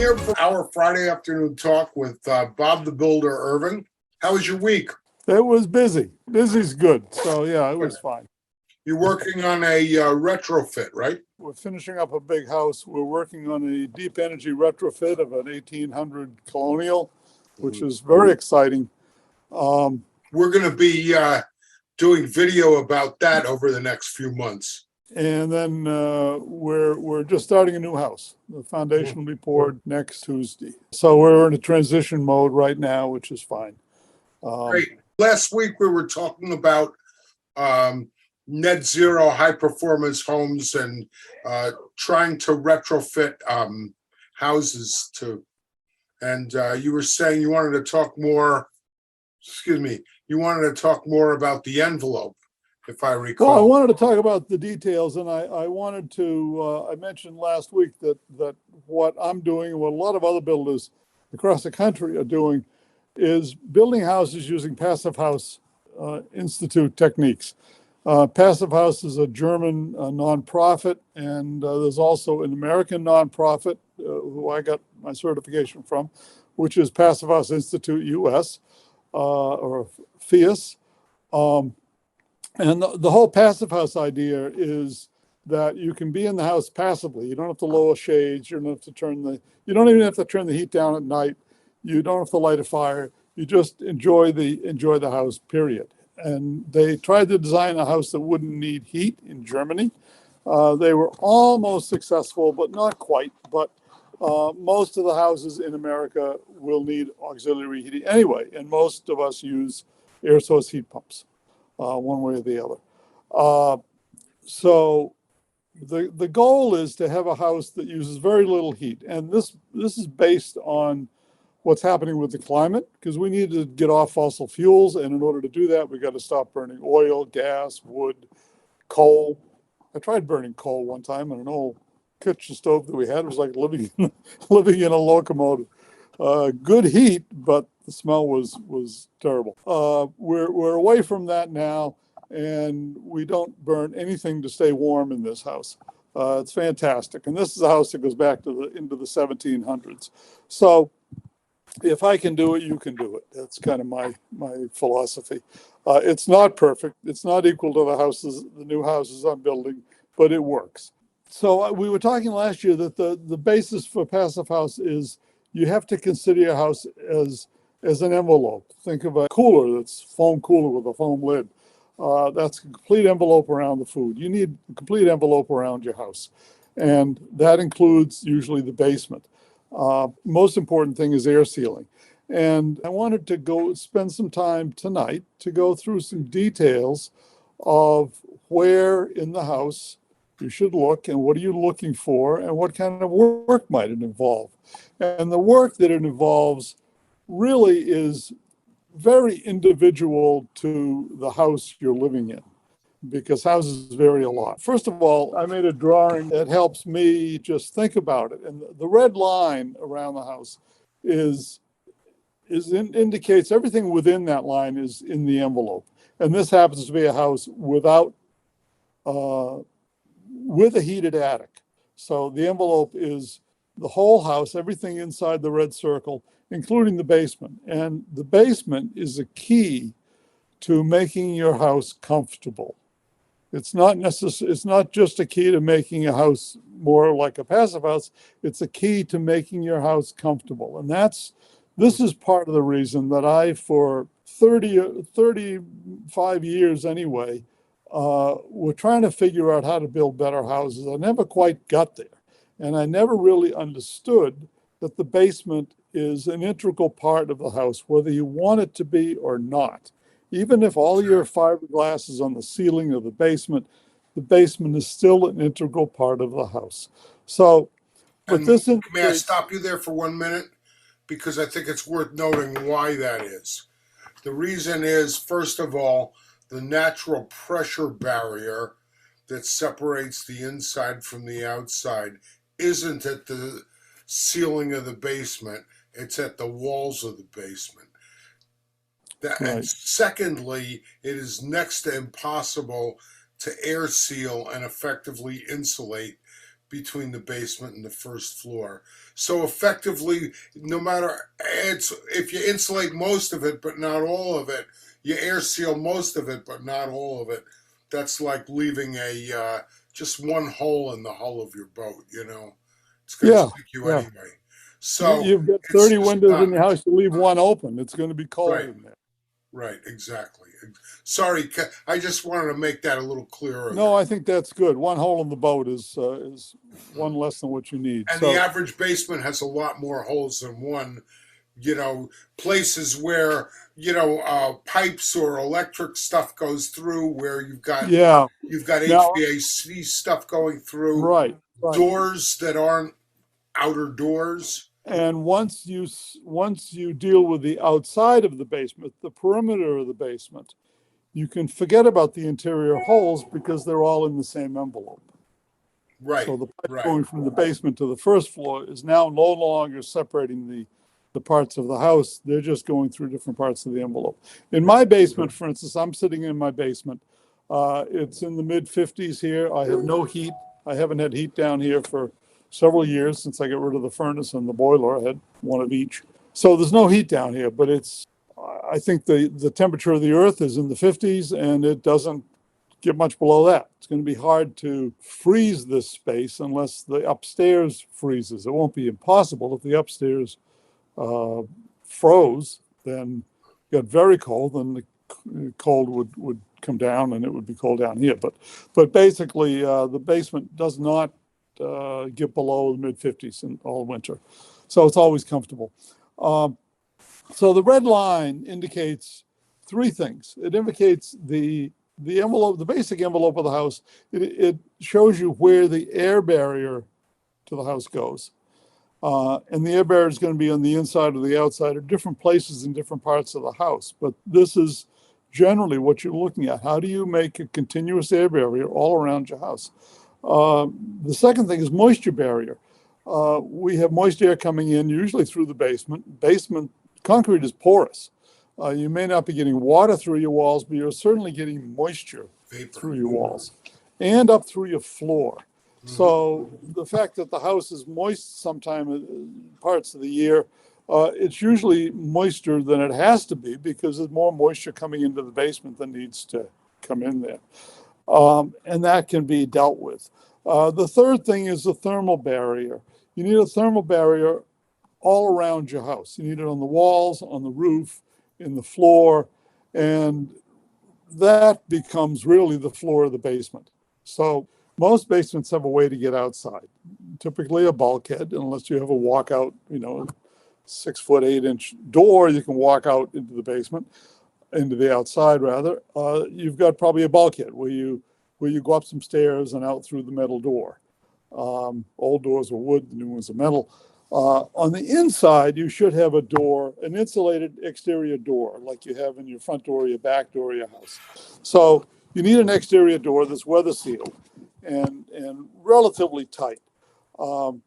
here for our Friday afternoon talk with Bob the Builder Irving. How was your week? It was busy. Busy's good. So yeah, it was fine. You're working on a retrofit, right? We're finishing up a big house. We're working on a deep energy retrofit of an 1800 colonial, which is very exciting. We're going to be doing video about that over the next few months. And then we're just starting a new house. The foundation will be poured next Tuesday. So we're in a transition mode right now, which is fine. Great. Last week we were talking about net zero high performance homes and trying to retrofit houses to, and you were saying you wanted to talk more, you wanted to talk more about the envelope, if I recall. Well, I wanted to talk about the details, and I wanted to, I mentioned last week that what I'm doing and what a lot of other builders across the country are doing is building houses using Passive House Institute techniques. Passive House is a German nonprofit, and there's also an American nonprofit who I got my certification from, which is Passive House Institute US, or FIAS. And the whole Passive House idea is that you can be in the house passively. You don't have to lower shades. You don't have to you don't even have to turn the heat down at night. You don't have to light a fire. You just enjoy the house, period. And they tried to design a house that wouldn't need heat in Germany. They were almost successful, but not quite. But most of the houses in America will need auxiliary heating anyway, and most of us use air source heat pumps, one way or the other. So the goal is to have a house that uses very little heat, and this is based on what's happening with the climate, because we need to get off fossil fuels, and in order to do that, we got to stop burning oil, gas, wood, coal. I tried burning coal one time in an old kitchen stove that we had. It was like living in a locomotive. Good heat, but the smell was terrible. We're away from that now, and we don't burn anything to stay warm in this house. It's fantastic, and this is a house that goes back into the 1700s. So if I can do it, you can do it. That's kind of my philosophy. It's not perfect. It's not equal to the new houses I'm building, but it works. So we were talking last year that the basis for Passive House is you have to consider your house as an envelope. Think of a cooler that's foam cooler with a foam lid. That's a complete envelope around the food. You need a complete envelope around your house. And that includes usually the basement. Most important thing is air sealing. And I wanted to go spend some time tonight to go through some details of where in the house you should look and what are you looking for and what kind of work might it involve. And the work that it involves really is very individual to the house you're living in, because houses vary a lot. First of all, I made a drawing that helps me just think about it. And the red line around the house indicates everything within that line is in the envelope. And this happens to be a house with a heated attic. So the envelope is the whole house, everything inside the red circle, including the basement. And the basement is a key to making your house comfortable. It's not just a key to making a house more like a passive house. It's a key to making your house comfortable. And this is part of the reason that I, for 35 years anyway, we're trying to figure out how to build better houses. I never quite got there. And I never really understood that the basement is an integral part of the house, whether you want it to be or not. Even if all your fiberglass is on the ceiling of the basement is still an integral part of the house. So, but may I stop you there for 1 minute? Because I think it's worth noting why that is. The reason is, first of all, the natural pressure barrier that separates the inside from the outside isn't at the ceiling of the basement, it's at the walls of the basement. Right. And secondly, it is next to impossible to air seal and effectively insulate between the basement and the first floor. So effectively, no matter it's if you insulate most of it but not all of it, you air seal most of it but not all of it. That's like leaving a just one hole in the hull of your boat. It's going to Yeah, stick you yeah. anyway. So You've got it's 30 just windows in not your house, you leave one open, it's going to be cold right. in there. Right, exactly. Sorry, I just wanted to make that a little clearer No, there. I think that's good. One hole in the boat is one less than what you need. And the So average basement has a lot more holes than one. Places where pipes or electric stuff goes through, where yeah. you've got Now, HVAC stuff going through, right, right. doors that aren't outer doors. And once you deal with the outside of the basement, the perimeter of the basement, you can forget about the interior holes because they're all in the same envelope. Right, So the pipe right, going from the basement to the first floor is now no longer separating the parts of the house. They're just going through different parts of the envelope. In my basement, for instance, I'm sitting in my basement. It's in the mid 50s here. I have no heat. I haven't had heat down here for several years since I got rid of the furnace and the boiler. I had one of each. So there's no heat down here, but I think the temperature of the earth is in the 50s and it doesn't get much below that. It's going to be hard to freeze this space unless the upstairs freezes. It won't be impossible. If the upstairs uh, froze, then got very cold, then the cold would come down and it would be cold down here. But basically, the basement does not get below the mid 50s in all winter, so it's always comfortable. Um, so the red line indicates three things. It indicates the envelope, the basic envelope of the house. It shows you where the air barrier to the house goes. And the air barrier is going to be on the inside or the outside or different places in different parts of the house. But this is generally what you're looking at. How do you make a continuous air barrier all around your house? The second thing is moisture barrier. We have moist air coming in usually through the basement. Basement concrete is porous. You may not be getting water through your walls, but you're certainly getting moisture vapor. through your walls and up through your floor. Hmm. So the fact that the house is moist sometime parts of the year, it's usually moister than it has to be because there's more moisture coming into the basement than needs to come in there. And that can be dealt with. The third thing is the thermal barrier. You need a thermal barrier all around your house. You need it on the walls, on the roof, in the floor, and that becomes really the floor of the basement. So most basements have a way to get outside, typically a bulkhead, unless you have a walkout, 6 foot 8 inch door, you can walk out into the basement, into the outside rather. You've got probably a bulkhead where you go up some stairs and out through the metal door. Old doors were wood, the new ones are metal. On the inside, you should have a door, an insulated exterior door, like you have in your front door, your back door, your house. So you need an exterior door that's weather sealed and relatively tight. Um,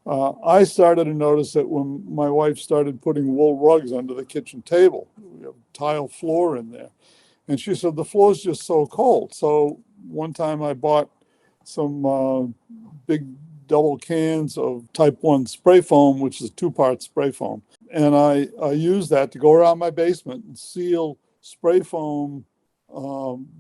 I started to notice that when my wife started putting wool rugs under the kitchen table. We have tile floor in there. And she said, the floor's just so cold. So one time I bought some big double cans of type 1 spray foam, which is a two-part spray foam. And I used that to go around my basement and seal spray foam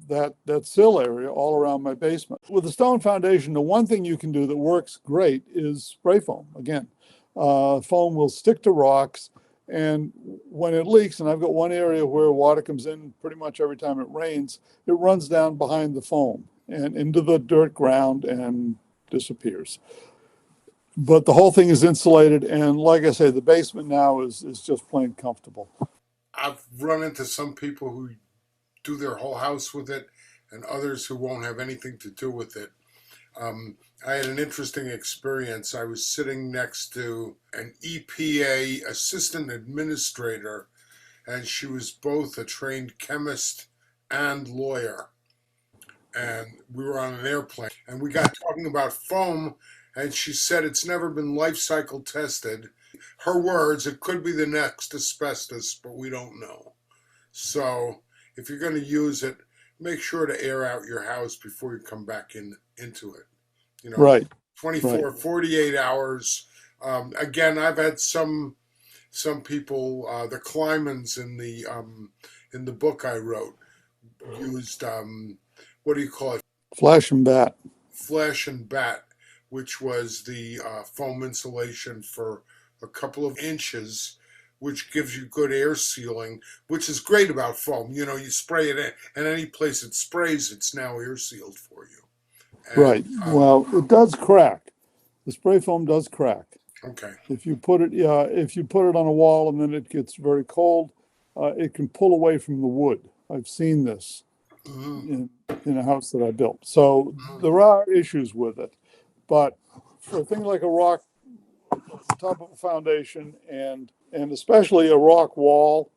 that sill area all around my basement. With the stone foundation, the one thing you can do that works great is spray foam. Again, foam will stick to rocks, and when it leaks, and I've got one area where water comes in pretty much every time it rains, it runs down behind the foam and into the dirt ground and disappears. But the whole thing is insulated, and like I say, the basement now is just plain comfortable. I've run into some people who do their whole house with it, and others who won't have anything to do with it. I had an interesting experience. I was sitting next to an EPA assistant administrator, and she was both a trained chemist and lawyer. And we were on an airplane, and we got talking about foam, and she said it's never been life cycle tested. Her words, it could be the next asbestos, but we don't know. So if you're going to use it, make sure to air out your house before you come back into it. Right. 24, 48 hours. Again, I've had some people, the Klymans in the book I wrote used what do you call it? Flash and bat. Flash and bat, which was the foam insulation for a couple of inches, which gives you good air sealing, which is great about foam. You spray it in, and any place it sprays, it's now air sealed for you. And Right. Well, it does crack. The spray foam does crack. okay, If you put it, yeah, if you put it on a wall and then it gets very cold, it can pull away from the wood. I've seen this mm-hmm. in a house that I built. So there are issues with it, but for a thing like a rock top of a foundation and especially a rock wall,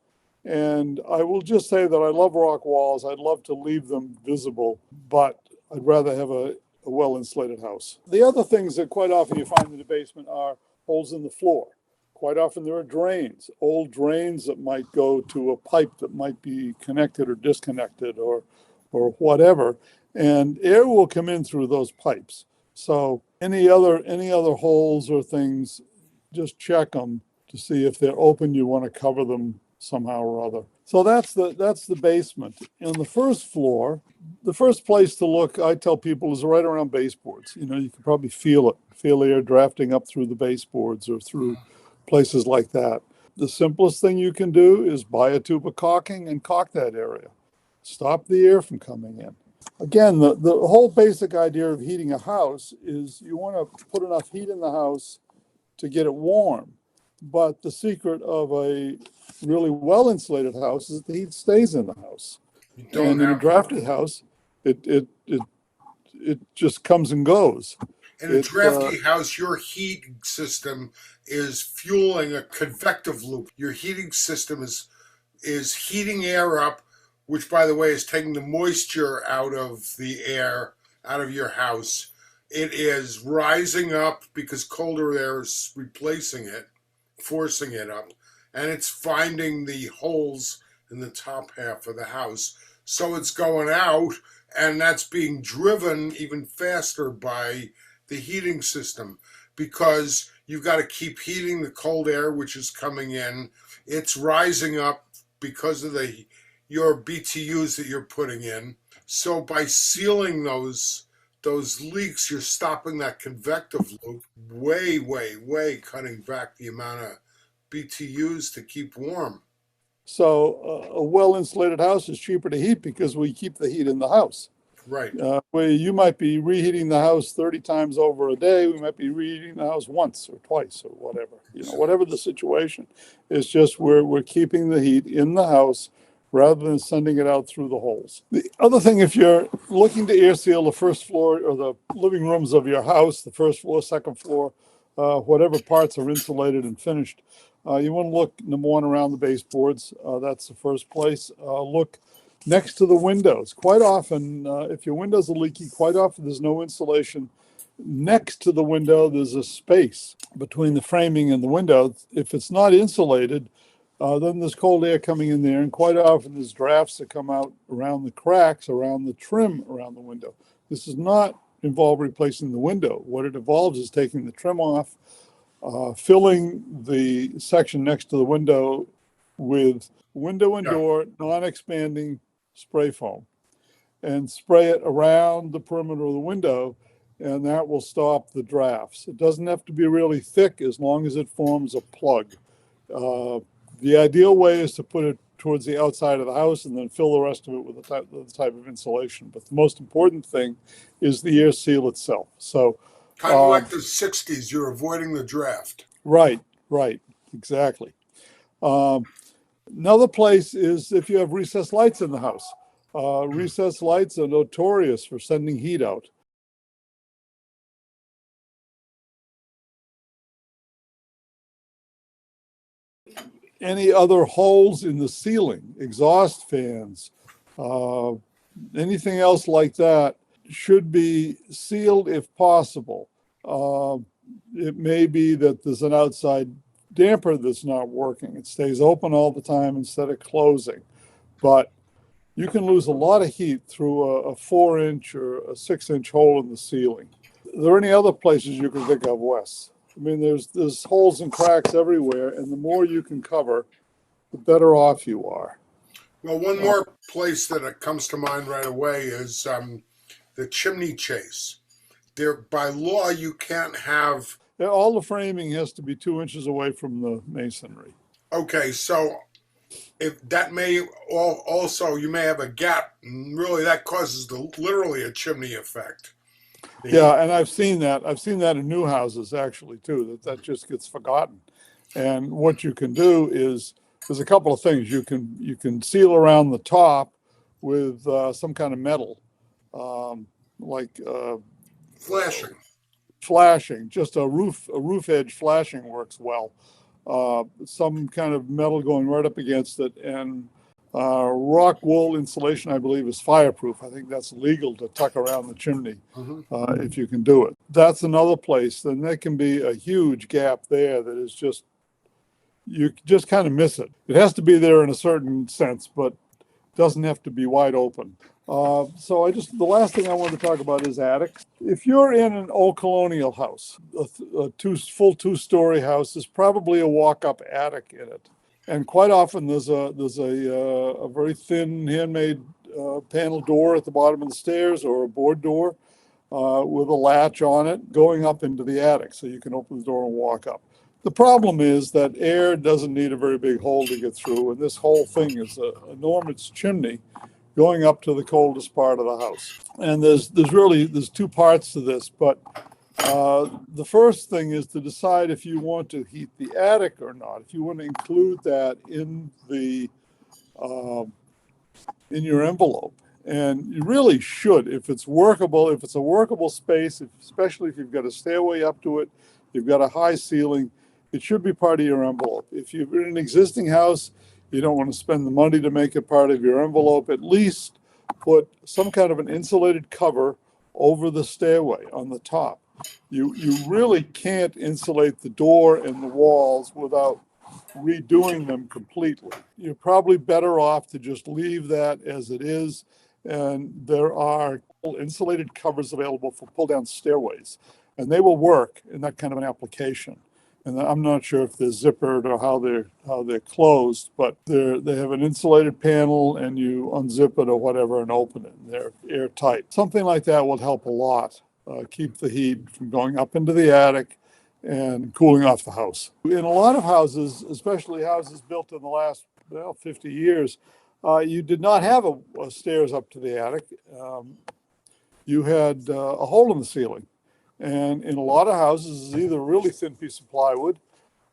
and I will just say that I love rock walls. I'd love to leave them visible, but I'd rather have a well insulated house. The other things that quite often you find in the basement are holes in the floor. Quite often there are drains, old drains that might go to a pipe that might be connected or disconnected or whatever, and air will come in through those pipes. So any other holes or things, just check them to see if they're open. You want to cover them somehow or other. So that's the basement. On the first floor, the first place to look, I tell people, is right around baseboards. You can probably feel it, feel air drafting up through the baseboards or through places like that. The simplest thing you can do is buy a tube of caulking and caulk that area. Stop the air from coming in. Again, the whole basic idea of heating a house is you want to put enough heat in the house to get it warm. But the secret of a really well insulated house is that the heat stays in the house. You don't And in a have drafty house, it just comes and goes. in a drafty house, your heating system is fueling a convective loop. Your heating system is heating air up, which by the way is taking the moisture out of the air out of your house. It is rising up because colder air is replacing it, forcing it up, and it's finding the holes in the top half of the house. So it's going out, and that's being driven even faster by the heating system because you've got to keep heating the cold air which is coming in. It's rising up because of your BTUs that you're putting in. So by sealing those leaks, you're stopping that convective loop, way cutting back the amount of BTUs to keep warm. So a well-insulated house is cheaper to heat because we keep the heat in the house. Right. Where you might be reheating the house 30 times over a day, we might be reheating the house once or twice or whatever. Whatever the situation. It's just we're keeping the heat in the house rather than sending it out through the holes. The other thing, if you're looking to air seal the first floor or the living rooms of your house, the first floor, second floor, whatever parts are insulated and finished, you want to look, number one, around the baseboards. That's the first place. Look next to the windows. Quite often, if your windows are leaky, quite often there's no insulation. Next to the window, there's a space between the framing and the window. If it's not insulated, then there's cold air coming in there, and quite often there's drafts that come out around the cracks, around the trim around the window. This does not involve replacing the window. What it involves is taking the trim off, filling the section next to the window with window and door non-expanding spray foam, and spray it around the perimeter of the window, and that will stop the drafts. It doesn't have to be really thick as long as it forms a plug. The ideal way is to put it towards the outside of the house and then fill the rest of it with the type of insulation. But the most important thing is the air seal itself. So kind of like the 60s, you're avoiding the draft. Right, exactly. Another place is if you have recessed lights in the house. Recessed lights are notorious for sending heat out. Any other holes in the ceiling, exhaust fans, anything else like that should be sealed if possible. It may be that there's an outside damper that's not working. It stays open all the time instead of closing. But you can lose a lot of heat through a 4-inch or a 6-inch hole in the ceiling. Are there any other places you can think of, Wes? I mean, there's holes and cracks everywhere, and the more you can cover, the better off you are. Well, one Uh, more place that comes to mind right away is the chimney chase. There, by law, you can't have. all the framing has to be 2 inches away from the masonry. Okay, so if that may also you may have a gap, and really that causes literally a chimney effect. The heat. Yeah, and I've seen that. I've seen that in new houses actually too. That just gets forgotten. And what you can do is there's a couple of things you can seal around the top with some kind of metal, like Flashing. flashing. Just a roof edge flashing works well. Some kind of metal going right up against it, and rock wool insulation, I believe, is fireproof. I think that's legal to tuck around the chimney Hmm. if you can do it. That's another place. Then there can be a huge gap there that is just, you just kind of miss it. It has to be there in a certain sense, but doesn't have to be wide open. The last thing I want to talk about is attics. If you're in an old colonial house, a full 2-story house, there's probably a walk-up attic in it. And quite often there's a very thin handmade panel door at the bottom of the stairs, or a board door with a latch on it going up into the attic, so you can open the door and walk up. The problem is that air doesn't need a very big hole to get through, and this whole thing is an enormous chimney going up to the coldest part of the house. And there's 2 parts to this, but the first thing is to decide if you want to heat the attic or not. If you want to include that in your envelope, and you really should, if it's workable, if it's a workable space, especially if you've got a stairway up to it, you've got a high ceiling, it should be part of your envelope. If you're in an existing house, you don't want to spend the money to make it part of your envelope. At least put some kind of an insulated cover over the stairway on the top. You really can't insulate the door and the walls without redoing them completely. You're probably better off to just leave that as it is. And there are insulated covers available for pull down stairways, and they will work in that kind of an application. And I'm not sure if they're zippered or how they're closed, but they have an insulated panel, and you unzip it or whatever and open it, and they're airtight. Something like that will help a lot. Keep the heat from going up into the attic and cooling off the house. In a lot of houses, especially houses built in the last 50 years, you did not have a stairs up to the attic. You had a hole in the ceiling. And in a lot of houses, it's either a really thin piece of plywood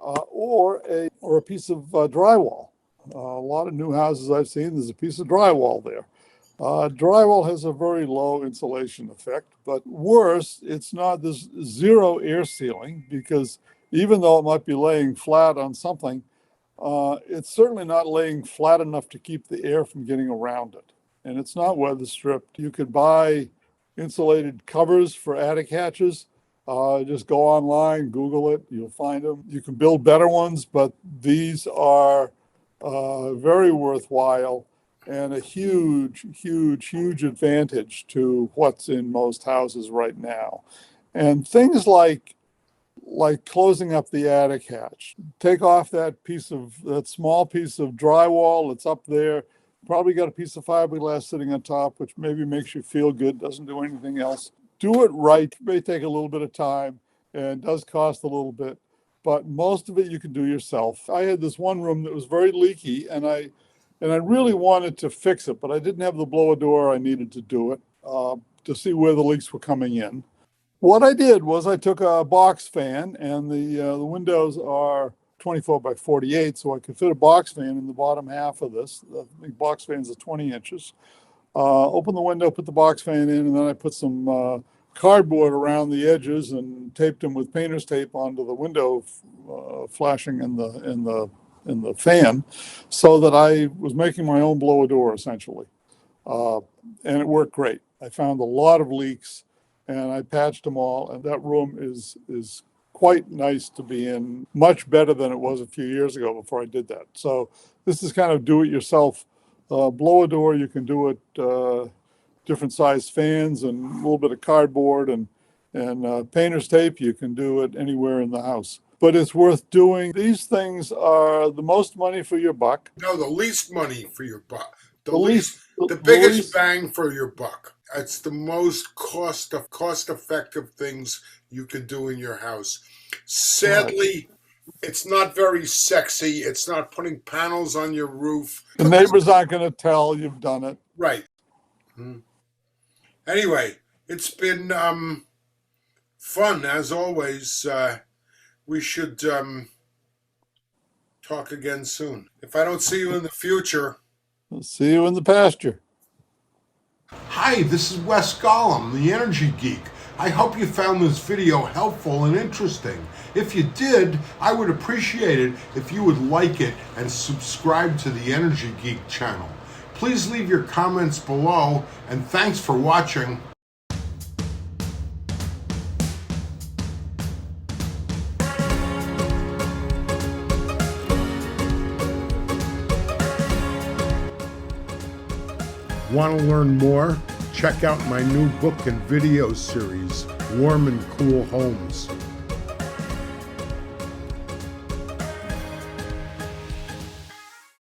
or a piece of drywall. A lot of new houses I've seen, there's a piece of drywall there. Drywall has a very low insulation effect, but worse, there's zero air sealing, because even though it might be laying flat on something, it's certainly not laying flat enough to keep the air from getting around it. And it's not weather stripped. You could buy insulated covers for attic hatches. Just go online, Google it, you'll find them. You can build better ones, but these are very worthwhile and a huge, huge, huge advantage to what's in most houses right now. And things like closing up the attic hatch. Take off that small piece of drywall that's up there. Probably got a piece of fiberglass sitting on top, which maybe makes you feel good, doesn't do anything else. Do it right. It may take a little bit of time and does cost a little bit, but most of it you can do yourself. I had this one room that was very leaky, and I really wanted to fix it, but I didn't have the blower door. I needed to do it to see where the leaks were coming in. What I did was I took a box fan, and the windows are 24 by 48, so I could fit a box fan in the bottom half of this. The box fans are 20 inches. Open the window, put the box fan in, and then I put some cardboard around the edges and taped them with painter's tape onto the window flashing in the fan, so that I was making my own blower door essentially. And it worked great. I found a lot of leaks, and I patched them all, and that room is quite nice to be in, much better than it was a few years ago before I did that. So this is kind of do-it-yourself blower door. You can do it different size fans and a little bit of cardboard, and And painter's tape, you can do it anywhere in the house. But it's worth doing. These things are the most money for your buck. No, the least money for your buck. The The biggest least, bang for your buck. It's the most cost effective things you can do in your house. Sadly, it's not very sexy. It's not putting panels on your roof. the neighbors aren't going to tell you've done it. Right. Anyway, it's been fun as always. We should talk again soon. If I don't see you in the future. I'll see you in the pasture. Hi, this is Wes Gollum, the Energy Geek. I hope you found this video helpful and interesting. If you did, I would appreciate it if you would like it and subscribe to the Energy Geek channel. Please leave your comments below, and thanks for watching. Want to learn more? Check out my new book and video series, Warm and Cool Homes.